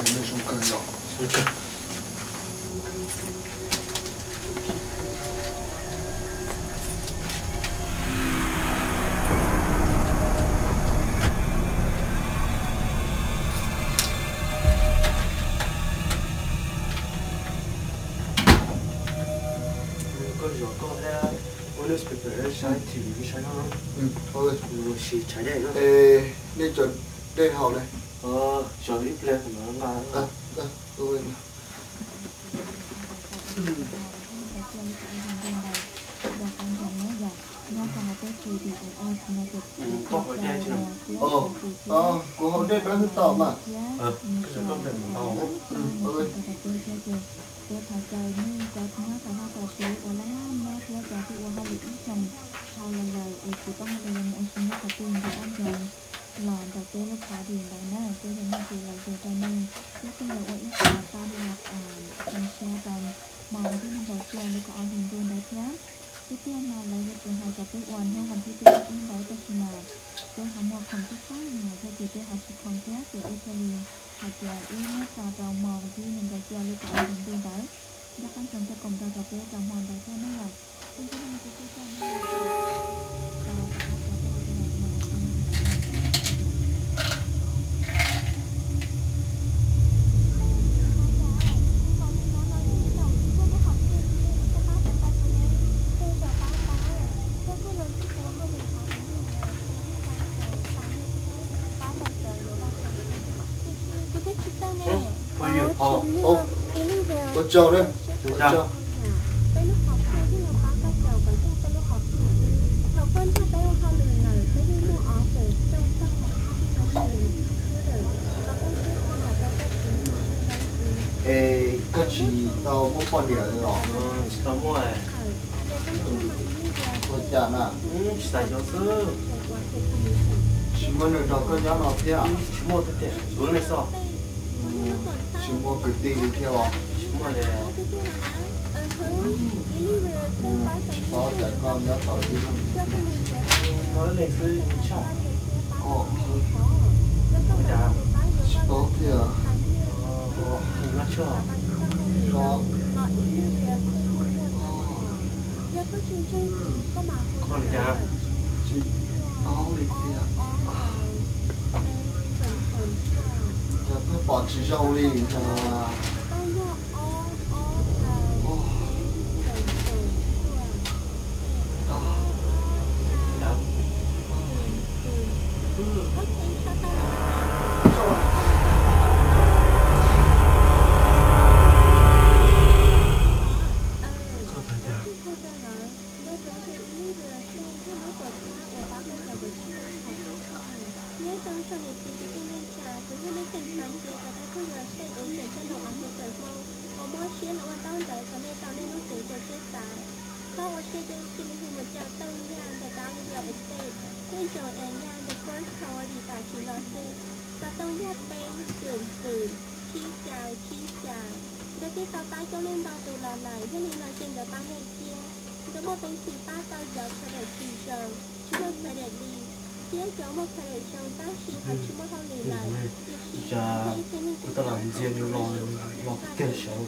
前面什么干扰？是这。Thôi. Nên chuẩn đây học này. Chuẩn ít lên thì nó là. Tôi. Của hôm nay đã tỏ mà. Cái sự công trình tỏ. Tôi thả trời như có nó phải hoa quả số của lá nó theo giá trị của hai lĩnh chồng sau lần lời ở chỉ có một lần anh xin nó có tiền để ăn rồi lò đầu tiên nó khá điểm đó nè tôi thấy nó chỉ là về cho nên lúc bây giờ ở ít là ta đi học trong xe tầm màuที่มันบอกเชียร์แล้วก็เอาถึงตัวได้แล้วที่เตี้ยมาเลยจะเป็นหายจากไปอ่อนให้วันที่เป็นอินได้แต่ขนาดโดยทำหมวกของที่ตั้งเนี่ยจะติดไปหาสุขของแท้เสียอิตาลีหายจากอินเมื่อตาเรามองที่มันได้เชียร์แล้วก็เอาถึงตัวได้đã căn chồng cho cùng cho bé đồng hoàn đại cho nó là không có nên cái cho Có trâu đấy. Chào. Có chỉ tao mua con đẻ rồi. Tao mua này. Có chả nè. Xài cho sư. Chỉ mua được đó có giá nào thế à? Chỉ mua cái tiền. Xuống này sao? Chỉ mua cái tiền đi theo à? Chỉ mua này. Có chả con giá tao đi không? Nó này sư chọn. Chả. Có kìa. Nó chưa. Có. Con chả. Chị áo đi kìa. Chả phải bỏ chỉ rau đi chả. Chả. Tao làm riêng lo tiền sống.